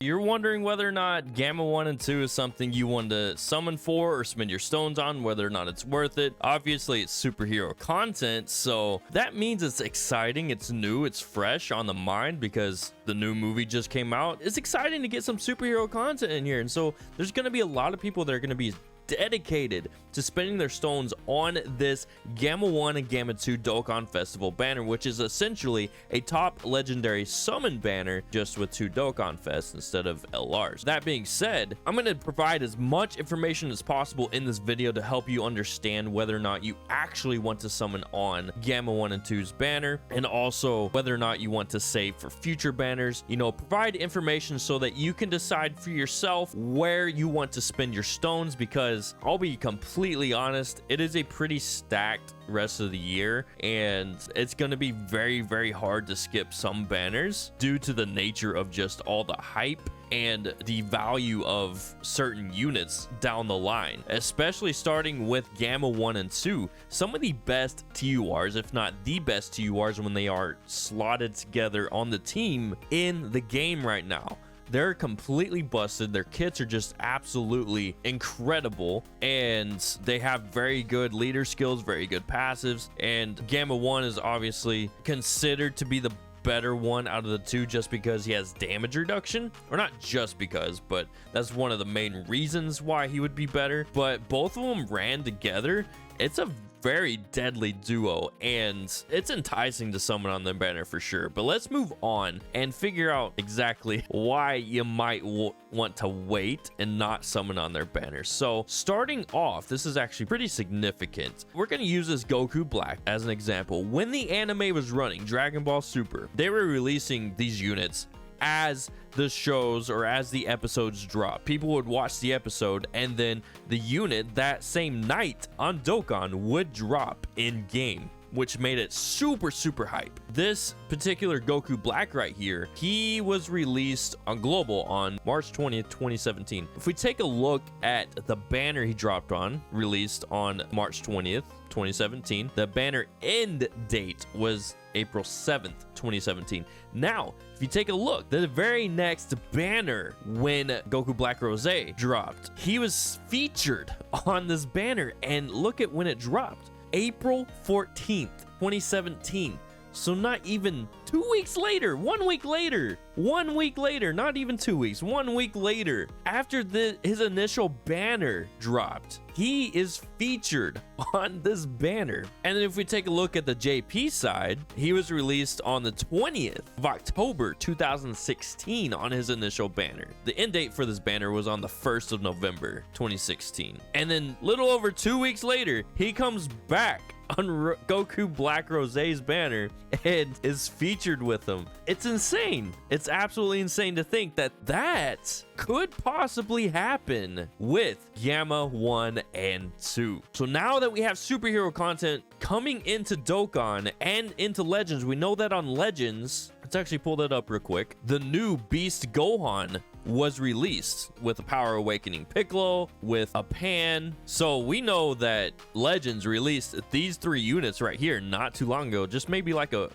You're wondering whether or not Gamma 1 and 2 is something you want to summon for or spend your stones on, whether or not it's worth it. Obviously, it's superhero content, so that means it's exciting, it's new, it's fresh on the mind because the new movie just came out. It's exciting to get some superhero content in here, and so there's going to be a lot of people that are going to be dedicated to spending their stones on this Gamma 1 and Gamma 2 Dokkan Festival banner, which is essentially a top legendary summon banner just with 2 Dokkan Fests instead of LRs. That being said, I'm going to provide as much information as possible in this video to help you understand whether or not you actually want to summon on Gamma 1 and 2's banner, and also whether or not you want to save for future banners. You know, provide information so that you can decide for yourself where you want to spend your stones, because I'll be completely honest, it is a pretty stacked rest of the year, and it's going to be very, very hard to skip some banners due to the nature of just all the hype and the value of certain units down the line, especially starting with Gamma 1 and 2. Some of the best TURs, if not the best TURs, when they are slotted together on the team in the game right now. They're completely busted. Their kits are just absolutely incredible, and they have very good leader skills, very good passives, and Gamma 1 is obviously considered to be the better one out of the two just because he has damage reduction, or not just because, but that's one of the main reasons why he would be better. But both of them ran together. It's a very deadly duo, and it's enticing to summon on the banner for sure. But let's move on and figure out exactly why you might want to wait and not summon on their banner. So starting off, this is actually pretty significant. We're going to use this Goku Black as an example. When the anime was running, Dragon Ball Super, they were releasing these units as the shows or as the episodes drop. People would watch the episode, and then the unit that same night on Dokkan would drop in game, which made it super, super hype. This particular Goku Black right here, he was released on global on March 20th, 2017. If we take a look at the banner he dropped on, released on March 20th, 2017, the banner end date was April 7th, 2017. Now, if you take a look, the very next banner when Goku Black Rose dropped, he was featured on this banner, and look at when it dropped. April 14th, 2017. So not even 2 weeks later, 1 week later, 1 week later, not even 2 weeks, 1 week later, after his initial banner dropped, he is featured on this banner. And then if we take a look at the JP side, he was released on the 20th of October 2016 on his initial banner. The end date for this banner was on the 1st of November 2016. And then little over 2 weeks later, he comes back on Goku Black Rose's banner and is featured with them. It's insane. It's absolutely insane to think that that could possibly happen with Gamma 1 and 2. So now that we have superhero content coming into Dokkan and into Legends, we know that on Legends, let's actually pull that up real quick, the new Beast Gohan was released with a Power Awakening Piccolo, with a Pan. So we know that Legends released these 3 units right here not too long ago, just maybe like a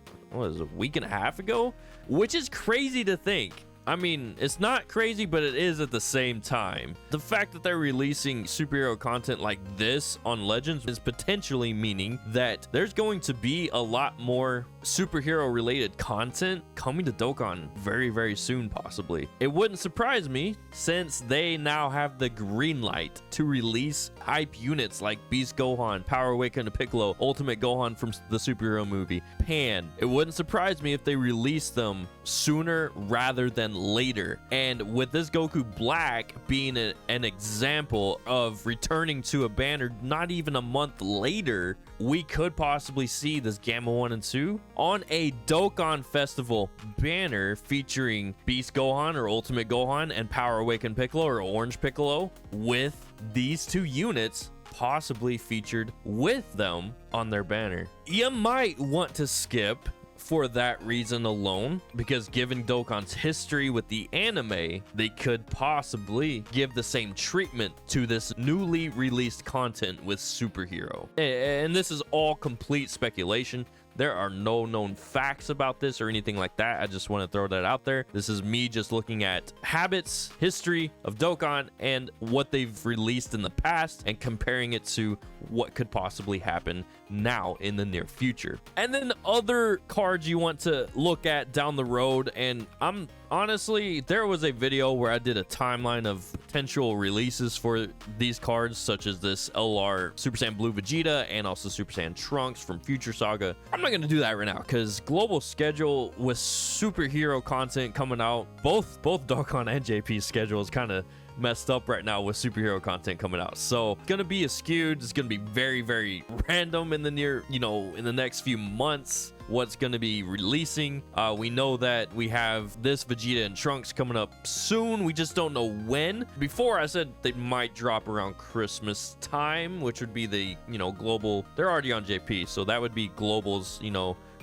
week and a half ago, which is crazy to think. I mean, it's not crazy, but it is at the same time. The fact that they're releasing superhero content like this on Legends is potentially meaning that there's going to be a lot more superhero related content coming to Dokkan very, very soon, possibly. It wouldn't surprise me, since they now have the green light to release hype units like Beast Gohan, Power Awakening Piccolo, Ultimate Gohan from the superhero movie, Pan. It wouldn't surprise me if they release them sooner rather than later. And with this Goku Black being an example of returning to a banner not even a month later, we could possibly see this Gamma 1 and 2 on a Dokkan Festival banner featuring Beast Gohan or Ultimate Gohan and Power Awakened Piccolo or Orange Piccolo, with these 2 units possibly featured with them on their banner. You might want to skip for that reason alone, because given Dokkan's history with the anime, they could possibly give the same treatment to this newly released content with superhero. And this is all complete speculation. There are no known facts about this or anything like that. I just want to throw that out there. This is me just looking at habits, history of Dokkan, and what they've released in the past and comparing it to what could possibly happen now in the near future. And then other cards you want to look at down the road, and I'm honestly, there was a video where I did a timeline of potential releases for these cards, such as this LR Super Saiyan Blue Vegeta and also Super Saiyan Trunks from Future Saga. I'm not gonna do that right now because global schedule with superhero content coming out, both Dokkan and JP's schedule is kind of messed up right now with superhero content coming out, so it's gonna be skewed. It's gonna be very, very random in the near, in the next few months what's going to be releasing. We know that we have this Vegeta and Trunks coming up soon. We just don't know when. Before I said they might drop around Christmas time, which would be the global. They're already on JP, so that would be global's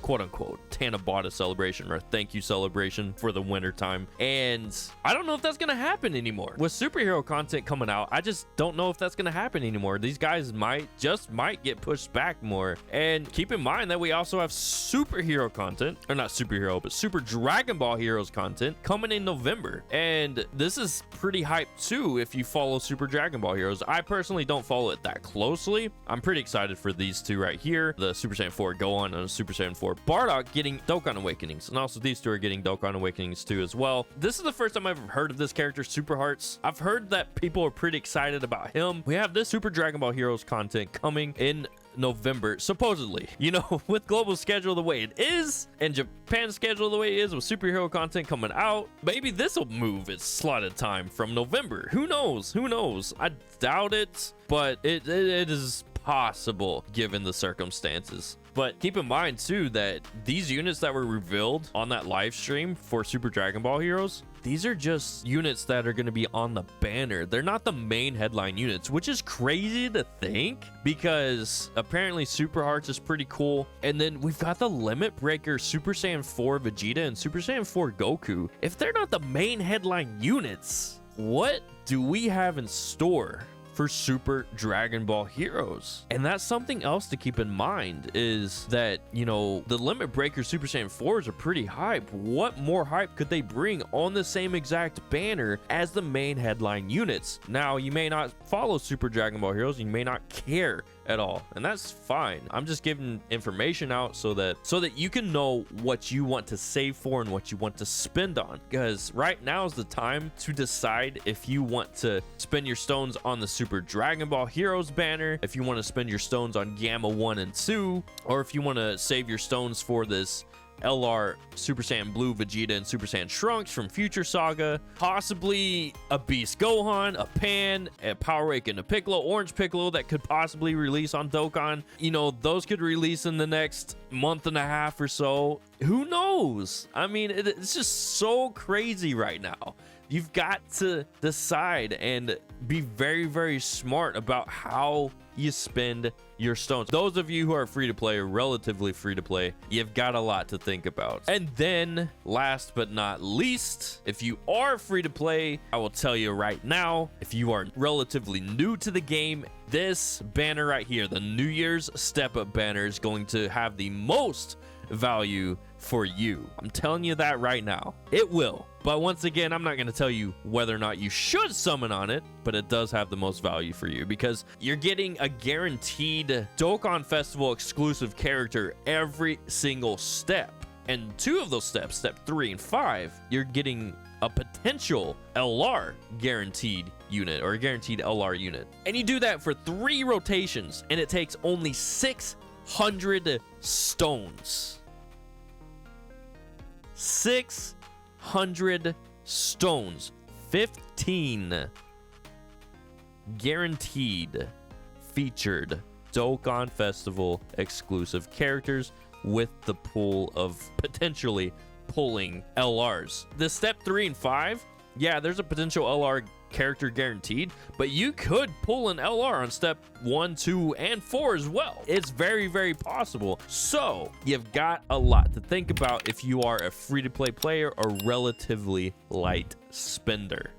quote-unquote Tanabata celebration or thank you celebration for the winter time. And I don't know if that's gonna happen anymore with superhero content coming out. I just don't know if that's gonna happen anymore. These guys might get pushed back more. And keep in mind that we also have superhero content, or not superhero, but Super Dragon Ball Heroes content coming in November, and this is pretty hype too if you follow Super Dragon Ball Heroes. I personally don't follow it that closely. I'm pretty excited for these two right here, the Super Saiyan 4 Gohan and Super Saiyan 4 Bardock getting Dokkan Awakenings, and also these two are getting Dokkan Awakenings too as well. This is the first time I've ever heard of this character, Super Hearts. I've heard that people are pretty excited about him. We have this Super Dragon Ball Heroes content coming in November, supposedly. With global schedule the way it is and Japan's schedule the way it is with superhero content coming out, maybe this will move its slotted time from November. Who knows? I doubt it, but it is possible given the circumstances. But keep in mind too that these units that were revealed on that live stream for Super Dragon Ball Heroes, these are just units that are going to be on the banner. They're not the main headline units, which is crazy to think because apparently Super Hearts is pretty cool. And then we've got the Limit Breaker Super Saiyan 4 Vegeta and Super Saiyan 4 Goku. If they're not the main headline units, what do we have in store for Super Dragon Ball Heroes? And that's something else to keep in mind, is that the Limit Breaker Super Saiyan 4s are pretty hype. What more hype could they bring on the same exact banner as the main headline units? Now, you may not follow Super Dragon Ball Heroes, you may not care at all, and that's fine. I'm just giving information out so that you can know what you want to save for and what you want to spend on, because right now is the time to decide if you want to spend your stones on the Super Dragon Ball Heroes banner, if you want to spend your stones on Gamma 1 and 2, or if you want to save your stones for this LR Super Saiyan Blue Vegeta and Super Saiyan Trunks from Future Saga, possibly a Beast Gohan, a Pan, a Power Awaken, a Piccolo, Orange Piccolo that could possibly release on Dokkan. Those could release in the next month and a half or so. Who knows? I mean, it's just so crazy right now. You've got to decide and be very, very smart about how you spend your stones. Those of you who are free to play or relatively free to play, you've got a lot to think about. And then last but not least, if you are free to play, I will tell you right now, if you are relatively new to the game, this banner right here, the New Year's Step Up banner, is going to have the most value for you. I'm telling you that right now. It will. But once again, I'm not going to tell you whether or not you should summon on it, but it does have the most value for you because you're getting a guaranteed Dokkan Festival exclusive character every single step. And two of those steps, step 3 and 5, you're getting a potential LR guaranteed unit or a guaranteed LR unit. And you do that for 3 rotations, and it takes only 600 stones. 600 stones. 15 guaranteed featured Dokkan Festival exclusive characters with the pool of potentially pulling LRs. The step 3 and 5, yeah, there's a potential LR character guaranteed, but you could pull an LR on step 1, 2, and 4 as well. It's very, very possible. So you've got a lot to think about if you are a free-to-play player or relatively light spender.